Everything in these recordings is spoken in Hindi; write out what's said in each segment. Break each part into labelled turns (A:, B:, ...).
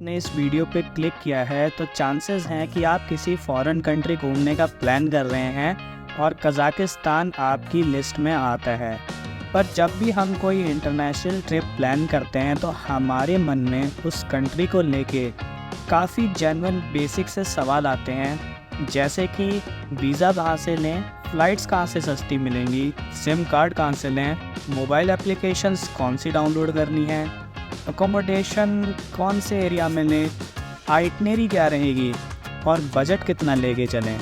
A: आपने इस वीडियो पे क्लिक किया है तो चांसेस हैं कि आप किसी फॉरेन कंट्री घूमने का प्लान कर रहे हैं और कज़ाकिस्तान आपकी लिस्ट में आता है। पर जब भी हम कोई इंटरनेशनल ट्रिप प्लान करते हैं तो हमारे मन में उस कंट्री को लेके काफ़ी जेन्युइन बेसिक से सवाल आते हैं, जैसे कि वीज़ा कहाँ से लें, फ़्लाइट्स कहाँ से सस्ती मिलेंगी, सिम कार्ड कहाँ से लें, मोबाइल एप्लीकेशंस कौन सी डाउनलोड करनी है, अकोमोडेशन कौन से एरिया में लें, आइटनरी क्या रहेगी और बजट कितना लेके चलें।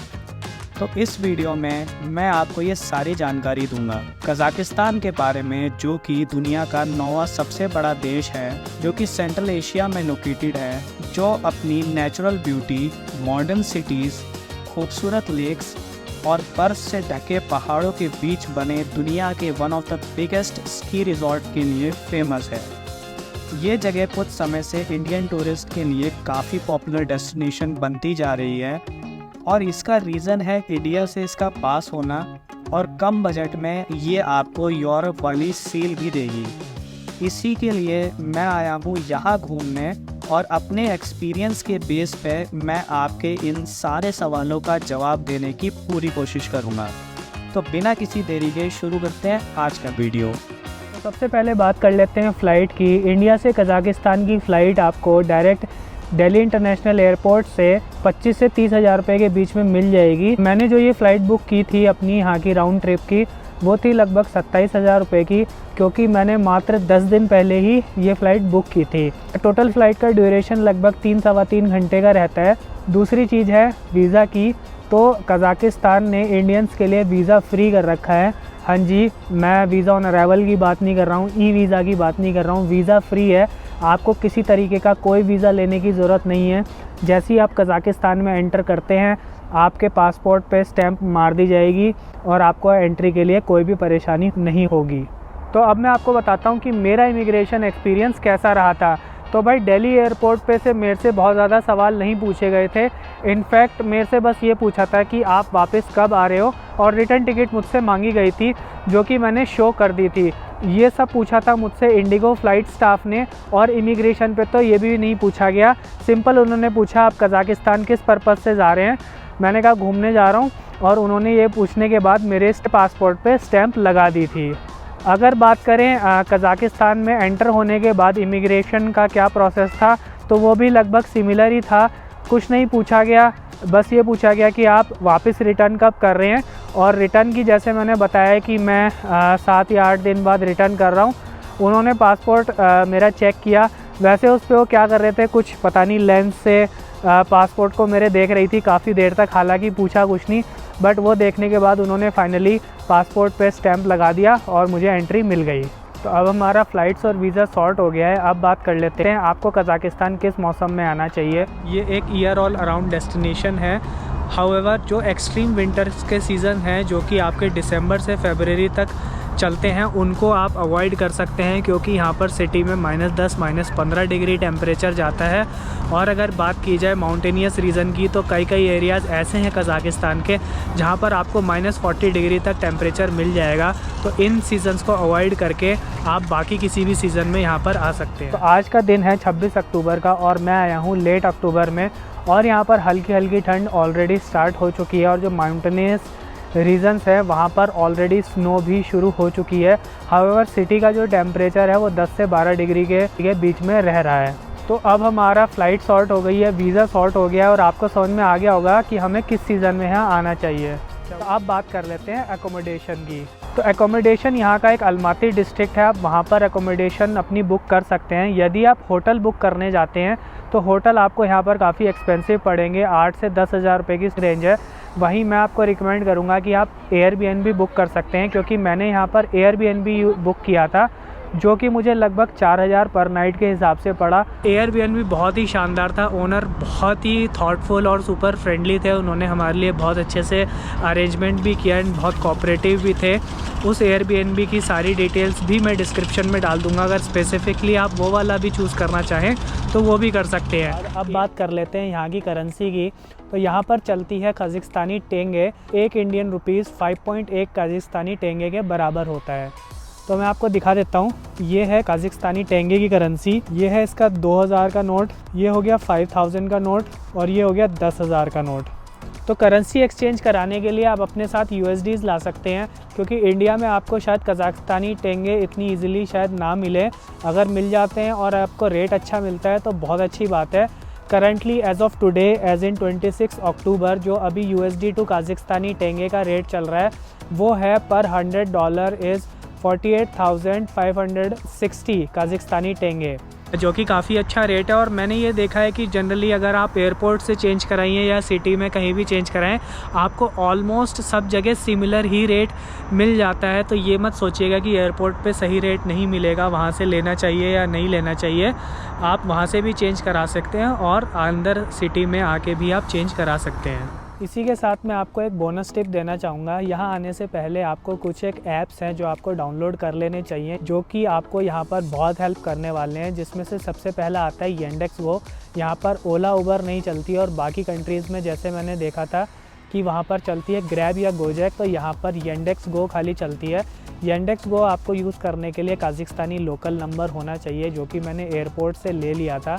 A: तो इस वीडियो में मैं आपको ये सारी जानकारी दूंगा कज़ाकिस्तान के बारे में, जो कि दुनिया का 9वां सबसे बड़ा देश है, जो कि सेंट्रल एशिया में लोकेटेड है, जो अपनी नेचुरल ब्यूटी, मॉडर्न सिटीज़, खूबसूरत लेक्स और बर्फ से ढके पहाड़ों के बीच बने दुनिया के one of the biggest ski resort के लिए फेमस है। ये जगह कुछ समय से इंडियन टूरिस्ट के लिए काफ़ी पॉपुलर डेस्टिनेशन बनती जा रही है और इसका रीज़न है इंडिया से इसका पास होना और कम बजट में ये आपको यूरोप वाली सील भी देगी। इसी के लिए मैं आया हूँ यहाँ घूमने और अपने एक्सपीरियंस के बेस पे मैं आपके इन सारे सवालों का जवाब देने की पूरी कोशिश करूँगा। तो बिना किसी देरी के शुरू करते हैं आज का वीडियो।
B: तो सबसे पहले बात कर लेते हैं फ़्लाइट की। इंडिया से कज़ाकिस्तान की फ़्लाइट आपको डायरेक्ट दिल्ली इंटरनेशनल एयरपोर्ट से 25 से 30 हज़ार रुपये के बीच में मिल जाएगी। मैंने जो ये फ़्लाइट बुक की थी अपनी यहाँ की राउंड ट्रिप की, वो थी लगभग 27 हज़ार रुपये की, क्योंकि मैंने मात्र 10 दिन पहले ही ये फ़्लाइट बुक की थी। टोटल फ़्लाइट का ड्यूरेशन लगभग 3-3.25 घंटे का रहता है। दूसरी चीज़ है वीज़ा की, तो कज़ाकिस्तान ने इंडियंस के लिए वीज़ा फ्री कर रखा है। हाँ जी, मैं वीज़ा ऑन अराइवल की बात नहीं कर रहा हूँ, ई वीज़ा की बात नहीं कर रहा हूँ, वीज़ा फ्री है। आपको किसी तरीके का कोई वीज़ा लेने की ज़रूरत नहीं है। जैसे ही आप कज़ाकिस्तान में एंटर करते हैं, आपके पासपोर्ट पे स्टैंप मार दी जाएगी और आपको एंट्री के लिए कोई भी परेशानी नहीं होगी। तो अब मैं आपको बताता हूँ कि मेरा इमिग्रेशन एक्सपीरियंस कैसा रहा था। तो भाई दिल्ली एयरपोर्ट पे से मेरे से बहुत ज़्यादा सवाल नहीं पूछे गए थे। इनफैक्ट मेरे से बस ये पूछा था कि आप वापस कब आ रहे हो, और रिटर्न टिकट मुझसे मांगी गई थी, जो कि मैंने शो कर दी थी। ये सब पूछा था मुझसे इंडिगो फ़्लाइट स्टाफ ने, और इमिग्रेशन पे तो ये भी नहीं पूछा गया। सिंपल उन्होंने पूछा आप कज़ाकिस्तान किस पर्पज़ से जा रहे हैं। मैंने कहा घूमने जा रहा हूँ, और उन्होंने ये पूछने के बाद मेरे पासपोर्ट पे स्टैंप लगा दी थी। अगर बात करें कज़ाकिस्तान में एंटर होने के बाद इमिग्रेशन का क्या प्रोसेस था, तो वो भी लगभग सिमिलर ही था। कुछ नहीं पूछा गया, बस ये पूछा गया कि आप वापस रिटर्न कब कर रहे हैं। और रिटर्न की जैसे मैंने बताया कि मैं 7 या 8 दिन बाद रिटर्न कर रहा हूँ। उन्होंने पासपोर्ट मेरा चेक किया। वैसे उस पर वो क्या कर रहे थे, कुछ पता नहीं, लेंस से पासपोर्ट को मेरे देख रही थी काफ़ी देर तक। हालांकि पूछा कुछ नहीं, बट वो देखने के बाद उन्होंने फाइनली पासपोर्ट पे स्टैंप लगा दिया और मुझे एंट्री मिल गई। तो अब हमारा फ़्लाइट्स और वीज़ा सॉर्ट हो गया है। अब बात कर लेते हैं आपको कज़ाकिस्तान किस मौसम में आना चाहिए। ये एक ईयर ऑल अराउंड डेस्टिनेशन है। हाउएवर जो एक्सट्रीम विंटर्स के सीज़न हैं, जो कि आपके दिसंबर से फरवरी तक चलते हैं, उनको आप अवॉइड कर सकते हैं, क्योंकि यहाँ पर सिटी में -10 -15 डिग्री टेम्परेचर जाता है। और अगर बात की जाए माउंटेनियस रीजन की, तो कई एरियाज़ ऐसे हैं कज़ाकिस्तान के जहाँ पर आपको -40 डिग्री तक टेम्परेचर मिल जाएगा। तो इन सीज़न्स को अवॉइड करके आप बाकी किसी भी सीज़न में यहाँ पर आ सकते हैं। तो आज का दिन है 26 अक्टूबर का, और मैं आया हूँ लेट अक्टूबर में, और यहाँ पर हल्की हल्की ठंड ऑलरेडी स्टार्ट हो चुकी है। और जो माउंटेनियस रीजन्स है वहाँ पर ऑलरेडी स्नो भी शुरू हो चुकी है। हाउएवर सिटी का जो टेम्परेचर है वो 10 से 12 डिग्री के बीच में रह रहा है। तो अब हमारा फ़्लाइट सॉर्ट हो गई है, वीज़ा सॉर्ट हो गया है, और आपको समझ में आ गया होगा कि हमें किस सीज़न में यहाँ आना चाहिए। तो अब बात कर लेते हैं एकोमोडेशन की। तो एकोमोडेशन यहाँ का एक अलमाती डिस्ट्रिक्ट है, आप वहाँ पर एकोमोडेशन अपनी बुक कर सकते हैं। यदि आप होटल बुक करने जाते हैं तो होटल आपको यहाँ पर काफ़ी एक्सपेंसिव पड़ेंगे, 8 से 10 हज़ार रुपये की रेंज है। वहीं मैं आपको रिकमेंड करूँगा कि आप एयरबीएनबी बुक कर सकते हैं, क्योंकि मैंने यहाँ पर एयरबीएनबी बुक किया था, जो कि मुझे लगभग 4000 पर नाइट के हिसाब से पड़ा। एयरबीएनबी बहुत ही शानदार था, ओनर बहुत ही थॉटफुल और सुपर फ्रेंडली थे। उन्होंने हमारे लिए बहुत अच्छे से अरेंजमेंट भी किया एंड बहुत कोऑपरेटिव भी थे। उस एयरबीएनबी की सारी डिटेल्स भी मैं डिस्क्रिप्शन में डाल दूंगा, अगर स्पेसिफिकली आप वो वाला भी चूज़ करना चाहें तो वो भी कर सकते हैं। अब बात कर लेते हैं यहाँ की करेंसी की। तो यहाँ पर चलती है कज़ाकिस्तानी टेंगे। 1 इंडियन रुपीज़ 5.1 कज़ाकिस्तानी टेंगे के बराबर होता है। तो मैं आपको दिखा देता हूँ। ये है काज़ाकिस्तानी टेंगे की करेंसी, ये है इसका 2000 का नोट, ये हो गया 5000 का नोट और ये हो गया 10,000 का नोट। तो करेंसी एक्सचेंज कराने के लिए आप अपने साथ USDs ला सकते हैं, क्योंकि इंडिया में आपको शायद कज़ाकिस्तानी टेंगे इतनी इजीली शायद ना मिले। अगर मिल जाते हैं और आपको रेट अच्छा मिलता है तो बहुत अच्छी बात है। Currently as of today as in 26 October जो अभी USD टू काज़ाकिस्तानी टेंगे का रेट चल रहा है वो है पर $100 इज़ 48,560 काज़ाकिस्तानी टेंगे, जो कि काफ़ी अच्छा रेट है। और मैंने ये देखा है कि जनरली अगर आप एयरपोर्ट से चेंज कराइए या सिटी में कहीं भी चेंज कराएं, आपको ऑलमोस्ट सब जगह सिमिलर ही रेट मिल जाता है। तो ये मत सोचिएगा कि एयरपोर्ट पे सही रेट नहीं मिलेगा, वहाँ से लेना चाहिए या नहीं लेना चाहिए। आप वहाँ से भी चेंज करा सकते हैं और अंदर सिटी में आके भी आप चेंज करा सकते हैं। इसी के साथ मैं आपको एक बोनस टिप देना चाहूँगा। यहाँ आने से पहले आपको कुछ एक ऐप्स हैं जो आपको डाउनलोड कर लेने चाहिए, जो कि आपको यहाँ पर बहुत हेल्प करने वाले हैं। जिसमें से सबसे पहला आता है येंडेक्स गो। यहाँ पर ओला उबर नहीं चलती और बाकी कंट्रीज़ में जैसे मैंने देखा था कि वहाँ पर चलती है ग्रैब या गोजैक, तो यहाँ पर येंडेक्स गो खाली चलती है। येंडेक्स गो आपको यूज़ करने के लिए काज़ाकिस्तानी लोकल नंबर होना चाहिए, जो कि मैंने एयरपोर्ट से ले लिया था।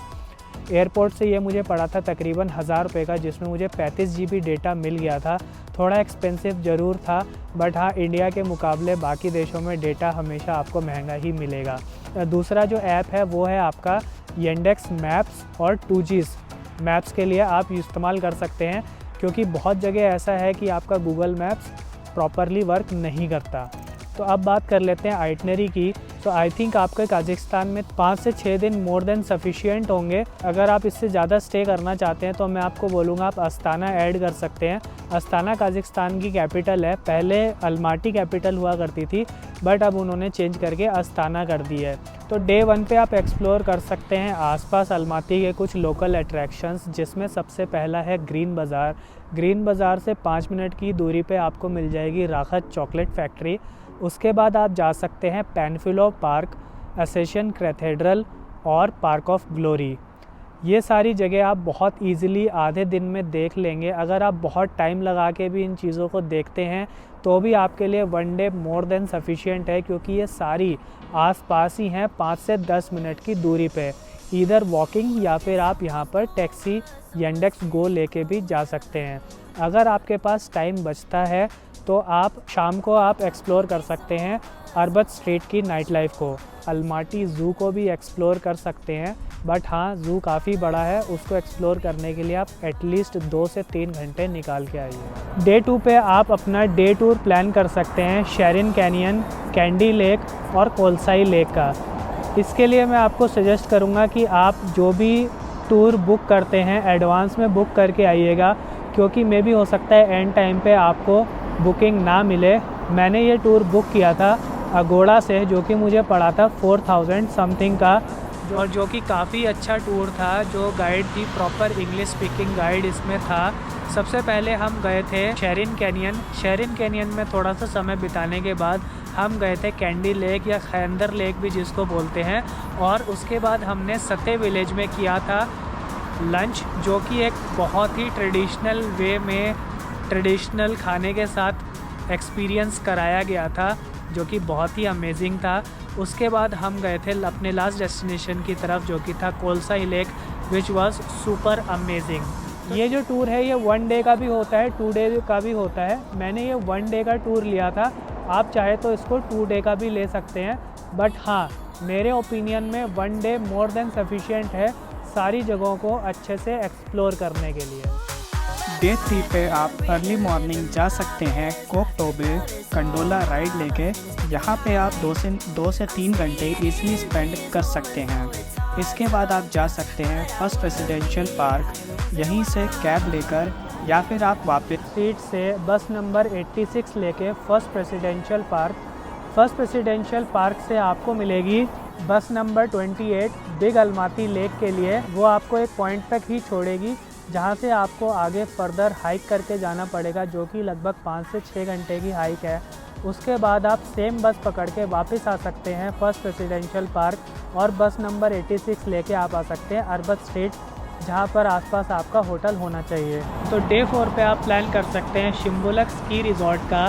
B: एयरपोर्ट से ये मुझे पड़ा था तकरीबन 1000 रुपये का, जिसमें मुझे 35 GB डेटा मिल गया था। थोड़ा एक्सपेंसिव ज़रूर था, बट हाँ, इंडिया के मुकाबले बाकी देशों में डेटा हमेशा आपको महंगा ही मिलेगा। दूसरा जो ऐप है वो है आपका येंडेक्स मैप्स और 2Gs मैप्स के लिए आप इस्तेमाल कर सकते हैं, क्योंकि बहुत जगह ऐसा है कि आपका गूगल मैप्स प्रॉपरली वर्क नहीं करता। तो अब बात कर लेते हैं आइटनरी की। तो आई थिंक आपके काज़ाकिस्तान में 5 से 6 दिन मोर देन सफिशिएंट होंगे। अगर आप इससे ज़्यादा स्टे करना चाहते हैं तो मैं आपको बोलूँगा आप अस्ताना ऐड कर सकते हैं। अस्ताना काज़ाकिस्तान की कैपिटल है, पहले अलमाटी कैपिटल हुआ करती थी, बट अब उन्होंने चेंज करके अस्ताना कर दी है। तो डे 1 पे आप एक्सप्लोर कर सकते हैं आसपास अलमाती के कुछ लोकल अट्रैक्शंस, जिसमें सबसे पहला है ग्रीन बाज़ार। ग्रीन बाज़ार से 5 मिनट की दूरी पे आपको मिल जाएगी राहत चॉकलेट फैक्ट्री। उसके बाद आप जा सकते हैं पेनफिलो पार्क, एसेशन कैथेड्रल और पार्क ऑफ ग्लोरी। ये सारी जगह आप बहुत इजीली आधे दिन में देख लेंगे। अगर आप बहुत टाइम लगा के भी इन चीज़ों को देखते हैं तो भी आपके लिए 1 डे मोर देन सफिशिएंट है, क्योंकि ये सारी आसपास ही हैं 5 से 10 मिनट की दूरी पे। इधर वॉकिंग या फिर आप यहाँ पर टैक्सी येंडेक्स गो लेके भी जा सकते हैं। अगर आपके पास टाइम बचता है तो आप शाम को आप एक्सप्लोर कर सकते हैं अरबत स्ट्रीट की नाइट लाइफ को। अलमाटी ज़ू को भी एक्सप्लोर कर सकते हैं, बट हाँ, ज़ू काफ़ी बड़ा है, उसको एक्सप्लोर करने के लिए आप एटलीस्ट 2 से 3 घंटे निकाल के आइए। डे 2 पे आप अपना डे टूर प्लान कर सकते हैं शेरिन कैनियन, कैंडी लेक और कोलसाई लेक का। इसके लिए मैं आपको सजेस्ट करूँगा कि आप जो भी टूर बुक करते हैं एडवांस में बुक करके आइएगा, क्योंकि मे भी हो सकता है एंड टाइम पे आपको बुकिंग ना मिले। मैंने ये टूर बुक किया था अगोड़ा से, जो कि मुझे पड़ा था 4000 समथिंग का, और जो कि काफ़ी अच्छा टूर था। जो गाइड थी प्रॉपर इंग्लिश स्पीकिंग गाइड इसमें था। सबसे पहले हम गए थे शेरिन कैनियन। शेरिन कैनियन में थोड़ा सा समय बिताने के बाद हम गए थे कैंडी लेक या खैंदर लेक भी जिसको बोलते हैं, और उसके बाद हमने सते विलेज में किया था लंच, जो कि एक बहुत ही ट्रेडिशनल वे में ट्रेडिशनल खाने के साथ एक्सपीरियंस कराया गया था, जो कि बहुत ही अमेजिंग था। उसके बाद हम गए थे अपने लास्ट डेस्टिनेशन की तरफ, जो कि था Kolsai lake, which was super amazing. ये जो टूर है ये 1 डे का भी होता है, 2 डे का भी होता है। मैंने ये 1 डे का टूर लिया था, आप चाहे तो इसको 2 डे का भी ले सकते हैं, बट हाँ, मेरे ओपिनियन में 1 डे मोर देन सफिशिएंट है सारी जगहों को अच्छे से एक्सप्लोर करने के लिए।
A: डे 3 पे आप अर्ली मॉर्निंग जा सकते हैं कोकटोबे कंडोला राइड लेके। यहाँ पे आप 2 से 3 घंटे इजीली स्पेंड कर सकते हैं। इसके बाद आप जा सकते हैं फर्स्ट प्रेसिडेंशियल पार्क, यहीं से कैब लेकर या फिर आप वापस
B: सीट से बस नंबर 86 लेके first presidential park. First presidential park से आपको मिलेगी बस नंबर 28 बिग अलमाती लेक के लिए। वो आपको एक पॉइंट तक ही छोड़ेगी, जहाँ से आपको आगे फर्दर हाइक करके जाना पड़ेगा, जो कि लगभग 5 से 6 घंटे की हाइक है। उसके बाद आप सेम बस पकड़ के वापस आ सकते हैं फर्स्ट प्रेसिडेंशियल पार्क, और बस नंबर 86 लेके आप आ सकते हैं अरबत स्ट्रीट, जहाँ पर आसपास आपका होटल होना चाहिए। तो डे 4 पे आप प्लान कर सकते हैं शिम्बुलक स्की रिज़ॉर्ट का।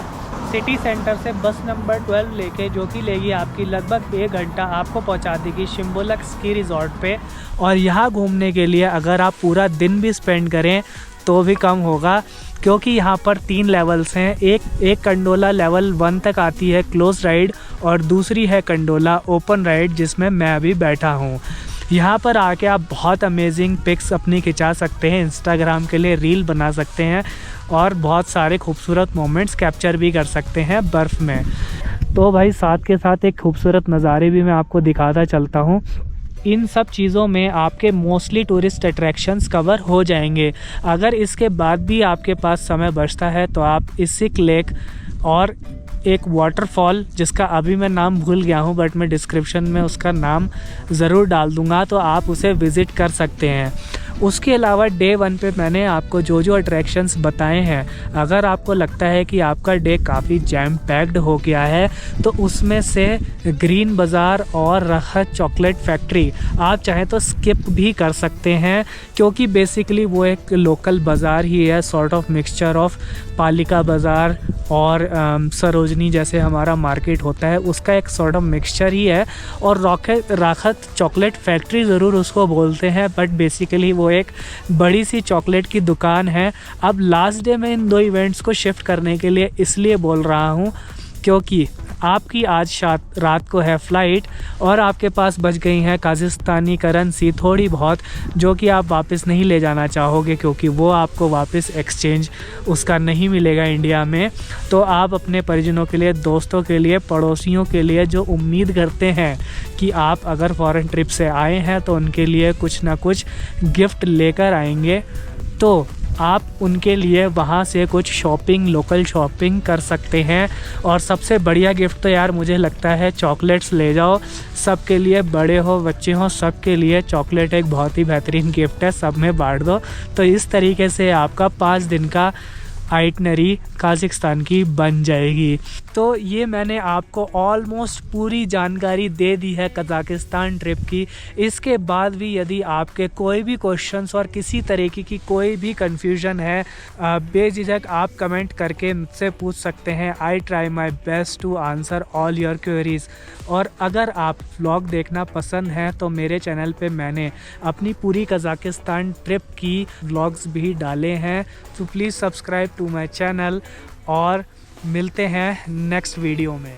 B: सिटी सेंटर से बस नंबर 12 लेके, जो कि लेगी आपकी लगभग 1 घंटा, आपको पहुंचा देगी शिम्बोलक स्की रिज़ॉर्ट पे। और यहाँ घूमने के लिए अगर आप पूरा दिन भी स्पेंड करें तो भी कम होगा, क्योंकि यहाँ पर 3 लेवल्स हैं। एक कंडोला लेवल 1 तक आती है क्लोज राइड, और दूसरी है कंडोला ओपन राइड जिसमें मैं अभी बैठा हूँ। यहाँ पर आके आप बहुत अमेजिंग पिक्स अपनी खिंचा सकते हैं, इंस्टाग्राम के लिए रील बना सकते हैं और बहुत सारे खूबसूरत मोमेंट्स कैप्चर भी कर सकते हैं बर्फ़ में। तो भाई साथ के साथ एक खूबसूरत नज़ारे भी मैं आपको दिखाता चलता हूँ। इन सब चीज़ों में आपके मोस्टली टूरिस्ट अट्रैक्शंस कवर हो जाएंगे। अगर इसके बाद भी आपके पास समय बचता है तो आप इसिक लेक और एक वाटरफॉल जिसका अभी मैं नाम भूल गया हूँ, बट मैं डिस्क्रिप्शन में उसका नाम ज़रूर डाल दूँगा, तो आप उसे विज़िट कर सकते हैं। उसके अलावा डे 1 पे मैंने आपको जो जो अट्रैक्शंस बताए हैं, अगर आपको लगता है कि आपका डे काफ़ी जैम पैक्ड हो गया है तो उसमें से ग्रीन बाज़ार और राहत चॉकलेट फैक्ट्री आप चाहें तो स्किप भी कर सकते हैं, क्योंकि बेसिकली वो एक लोकल बाज़ार ही है, सॉर्ट ऑफ मिक्सचर ऑफ पालिका बाज़ार और सरोजनी जैसे हमारा मार्केट होता है, उसका एक सॉर्ट ऑफ मिक्सचर ही है। और राहत चॉकलेट फैक्ट्री ज़रूर उसको बोलते हैं, बट बेसिकली वो एक बड़ी सी चॉकलेट की दुकान है। अब लास्ट डे में इन 2 इवेंट्स को शिफ्ट करने के लिए इसलिए बोल रहा हूँ क्योंकि आपकी आज रात को है फ़्लाइट और आपके पास बच गई हैं काज़ाकिस्तानी करेंसी थोड़ी बहुत, जो कि आप वापस नहीं ले जाना चाहोगे, क्योंकि वो आपको वापस एक्सचेंज उसका नहीं मिलेगा इंडिया में। तो आप अपने परिजनों के लिए, दोस्तों के लिए, पड़ोसियों के लिए जो उम्मीद करते हैं कि आप अगर फ़ॉरेन ट्रिप से आए हैं तो उनके लिए कुछ ना कुछ गिफ्ट लेकर आएंगे, तो आप उनके लिए वहाँ से कुछ शॉपिंग, लोकल शॉपिंग कर सकते हैं। और सबसे बढ़िया गिफ्ट तो यार मुझे लगता है चॉकलेट्स ले जाओ सबके लिए, बड़े हो बच्चे हो सबके लिए चॉकलेट एक बहुत ही बेहतरीन गिफ्ट है, सब में बांट दो। तो इस तरीके से आपका 5 दिन का आइटनरी काज़ाकिस्तान की बन जाएगी। तो ये मैंने आपको ऑलमोस्ट पूरी जानकारी दे दी है कज़ाकिस्तान ट्रिप की। इसके बाद भी यदि आपके कोई भी क्वेश्चंस और किसी तरीके की कोई भी कन्फ्यूजन है, बेझिझक आप कमेंट करके मुझसे पूछ सकते हैं। I try my best to answer all your queries. और अगर आप व्लॉग देखना पसंद है तो मेरे चैनल पे मैंने अपनी पूरी कज़ाकिस्तान ट्रिप की व्लॉग्स भी डाले हैं, तो please subscribe to my channel और मिलते हैं नेक्स्ट वीडियो में।